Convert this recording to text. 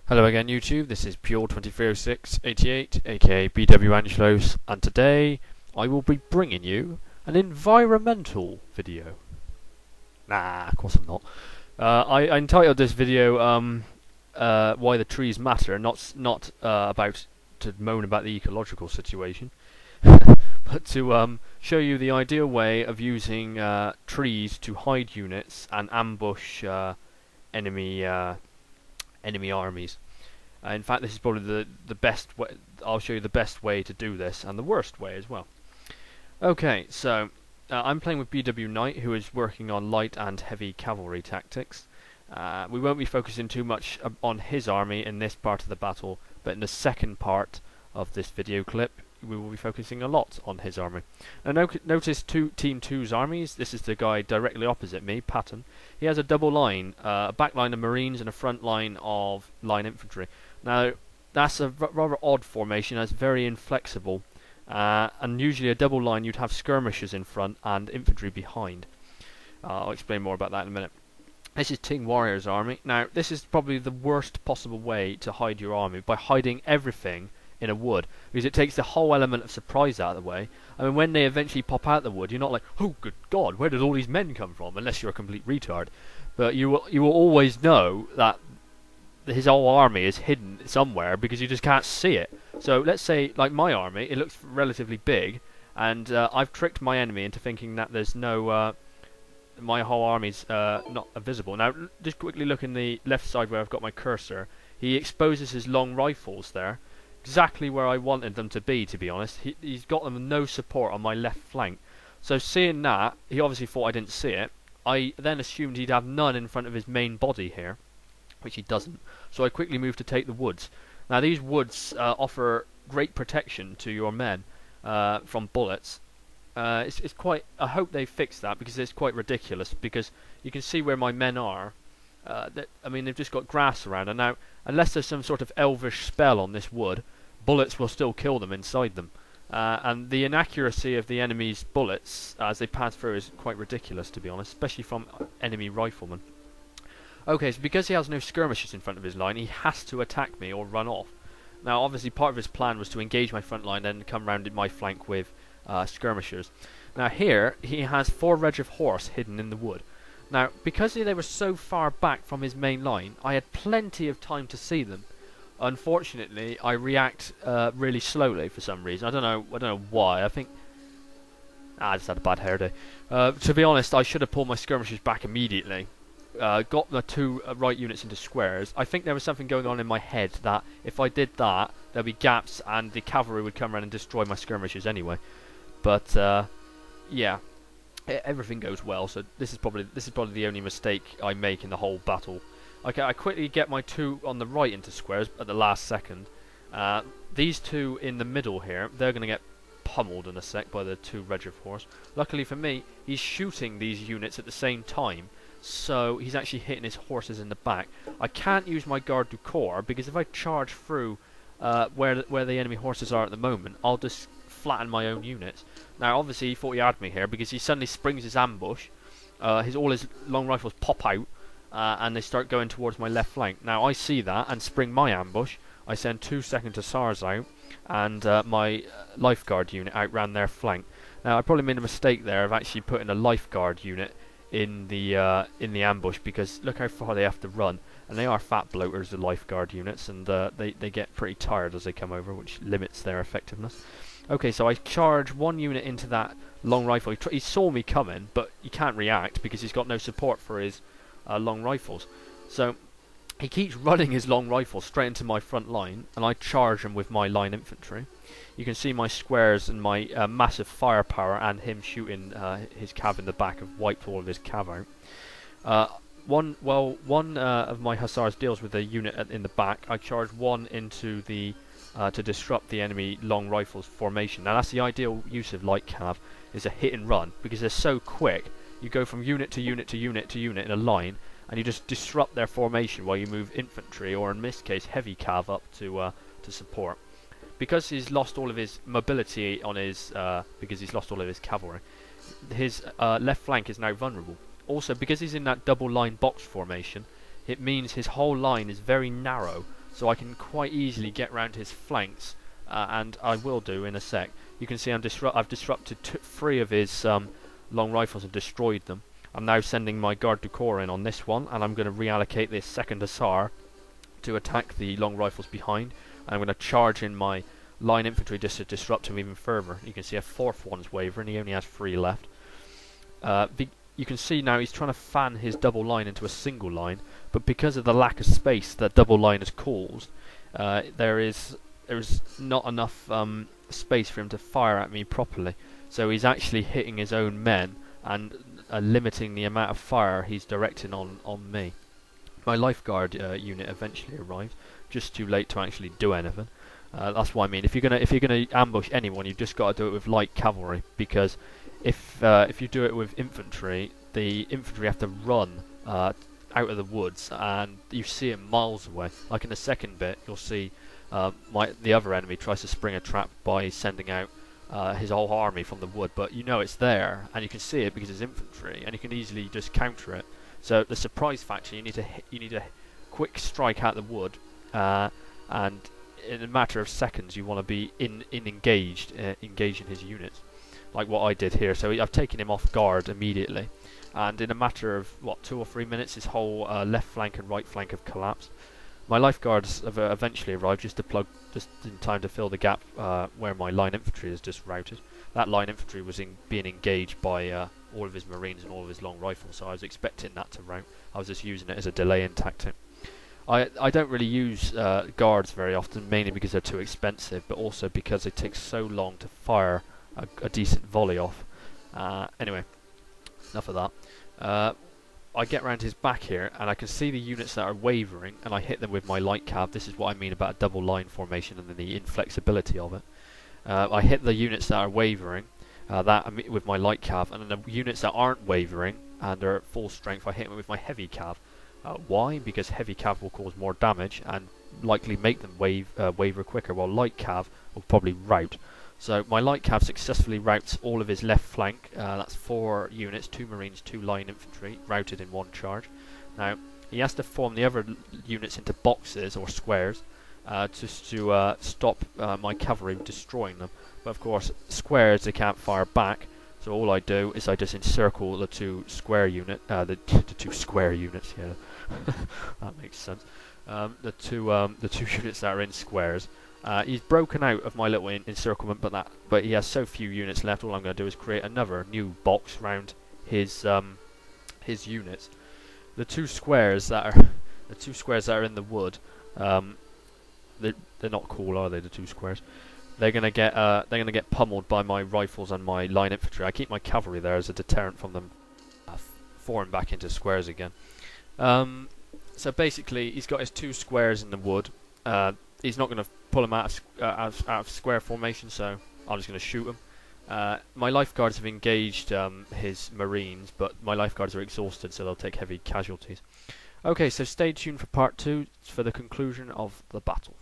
Hello again YouTube, this is Pure230688 aka BW Angelos, and today I will be bringing you an environmental video. Nah, of course I'm not. I entitled this video Why the Trees Matter, not about to moan about the ecological situation, but to show you the ideal way of using trees to hide units and ambush enemy armies. In fact, this is probably the best way. I'll show you the best way to do this, and the worst way as well. Okay, so I'm playing with BW Knight, who is working on light and heavy cavalry tactics. We won't be focusing too much on his army in this part of the battle, but in the second part of this video clip, we will be focusing a lot on his army. Now notice Team 2's armies. This is the guy directly opposite me, Patton. He has a double line, a back line of Marines and a front line of line infantry. Now that's a rather odd formation, that's very inflexible, and usually a double line you'd have skirmishers in front and infantry behind. I'll explain more about that in a minute. This is Team Warrior's army. Now this is probably the worst possible way to hide your army, by hiding everything in a wood, because it takes the whole element of surprise out of the way. I mean, when they eventually pop out the wood, you're not like, oh good god, where did all these men come from, unless you're a complete retard. But you will always know that his whole army is hidden somewhere, because you just can't see it. So let's say, like my army, it looks relatively big, and I've tricked my enemy into thinking that there's no my whole army's not visible. Now just quickly look in the left side where I've got my cursor. He exposes his long rifles there, exactly where I wanted them to be honest. He's got them no support on my left flank. So seeing that, he obviously thought I didn't see it. I then assumed he'd have none in front of his main body here, which he doesn't. So I quickly moved to take the woods. Now these woods offer great protection to your men from bullets. It's quite. I hope they fix that, because it's quite ridiculous. Because you can see where my men are. I mean, they've just got grass around, and now unless there's some sort of elvish spell on this wood, bullets will still kill them inside them. And the inaccuracy of the enemy's bullets as they pass through is quite ridiculous, to be honest, especially from enemy riflemen. Okay, so because he has no skirmishers in front of his line, he has to attack me or run off. Now, obviously, part of his plan was to engage my front line and come round my flank with skirmishers. Now here, he has 4 reg of horse hidden in the wood. Now, because they were so far back from his main line, I had plenty of time to see them. Unfortunately, I react really slowly for some reason. I don't know why. I think I just had a bad hair day. To be honest, I should have pulled my skirmishers back immediately. Got the 2 right units into squares. I think there was something going on in my head that if I did that, there'd be gaps and the cavalry would come around and destroy my skirmishers anyway. But yeah. Everything goes well, so this is probably the only mistake I make in the whole battle. Okay, I quickly get my 2 on the right into squares at the last second. These 2 in the middle here, they're going to get pummeled in a sec by the 2 reg of horse. Luckily for me, he's shooting these units at the same time, so he's actually hitting his horses in the back. I can't use my Garde du Corps, because if I charge through where the enemy horses are at the moment, I'll just flatten my own units. Now obviously he thought he had me here, because he suddenly springs his ambush, all his long rifles pop out, and they start going towards my left flank. Now I see that and spring my ambush. I send 2 second Hussars out, and my lifeguard unit outran their flank. Now I probably made a mistake there of actually putting a lifeguard unit in the ambush, because look how far they have to run, and they are fat bloaters, the lifeguard units, and they get pretty tired as they come over, which limits their effectiveness. Okay, so I charge 1 unit into that long rifle. He saw me coming, but he can't react because he's got no support for his long rifles. So he keeps running his long rifle straight into my front line, and I charge him with my line infantry. You can see my squares and my massive firepower, and him shooting his cav in the back have wiped all of his cav out. One of my Hussars deals with a unit in the back. I charge 1 into the to disrupt the enemy long rifles formation. Now that's the ideal use of light cav, is a hit and run, because they're so quick. You go from unit to unit to unit to unit in a line, and you just disrupt their formation while you move infantry, or in this case heavy cav, up to support. Because he's lost all of his mobility on his because he's lost all of his cavalry, his left flank is now vulnerable. Also, because he's in that double line box formation, it means his whole line is very narrow, so I can quite easily get round his flanks, and I will do in a sec. You can see I've disrupted 3 of his long rifles and destroyed them. I'm now sending my Garde du Corps in on this one, and I'm going to reallocate this second Hussar to attack the long rifles behind. And I'm going to charge in my line infantry just to disrupt him even further. You can see a 4th one's wavering, he only has 3 left. You can see now he's trying to fan his double line into a single line, but because of the lack of space that double line has caused, there is not enough space for him to fire at me properly. So he's actually hitting his own men and limiting the amount of fire he's directing on me. My lifeguard unit eventually arrived, just too late to actually do anything. That's what I mean. If you're gonna ambush anyone, you've just got to do it with light cavalry, because if you do it with infantry, the infantry have to run out of the woods, and you see it miles away. Like in the second bit, you'll see the other enemy tries to spring a trap by sending out his whole army from the wood, but you know it's there, and you can see it because it's infantry, and you can easily just counter it. So the surprise factor, you need a quick strike out the wood, and in a matter of seconds you want to be engaging his units, like what I did here. So I've taken him off guard immediately, and in a matter of 2 or 3 minutes, his whole left flank and right flank have collapsed. My lifeguards have eventually arrived just in time to fill the gap where my line infantry is just routed. That line infantry was being engaged by all of his marines and all of his long rifles, so I was expecting that to rout. I was just using it as a delaying tactic. I don't really use guards very often, mainly because they're too expensive, but also because it takes so long to fire a decent volley off. Anyway, enough of that. I get round his back here, and I can see the units that are wavering, and I hit them with my light cav. This is what I mean about a double line formation and the inflexibility of it. I hit the units that are wavering with my light cav, and then the units that aren't wavering and are at full strength, I hit them with my heavy cav. Why? Because heavy cav will cause more damage and likely make them waver quicker, while light cav will probably rout. So my light cav successfully routs all of his left flank. That's 4 units, 2 marines, 2 line infantry, routed in 1 charge. Now he has to form the other units into boxes or squares just to stop my cavalry destroying them. But of course, squares they can't fire back. So all I do is I just encircle the 2 square the 2 square units. Yeah, that makes sense. The two units that are in squares. He's broken out of my little encirclement, but he has so few units left. All I'm going to do is create another new box round his units. The 2 squares that are in the wood, they're not cool, are they? The 2 squares. They're gonna get pummeled by my rifles and my line infantry. I keep my cavalry there as a deterrent from them forming back into squares again. So basically, he's got his 2 squares in the wood. He's not going to pull him out of square formation, so I'm just going to shoot him. My lifeguards have engaged his marines, but my lifeguards are exhausted, so they'll take heavy casualties. Okay, so stay tuned for part 2 for the conclusion of the battle.